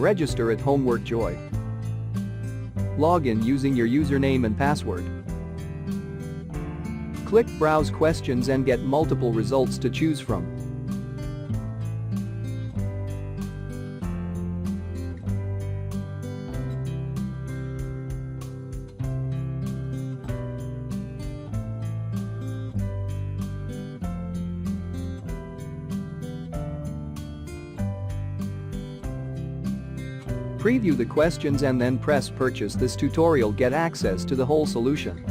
Register at Homework Joy. Log in using your username and password. Click Browse Questions and get multiple results to choose from. Preview the questions and then press Purchase. This tutorial get access to the whole solution.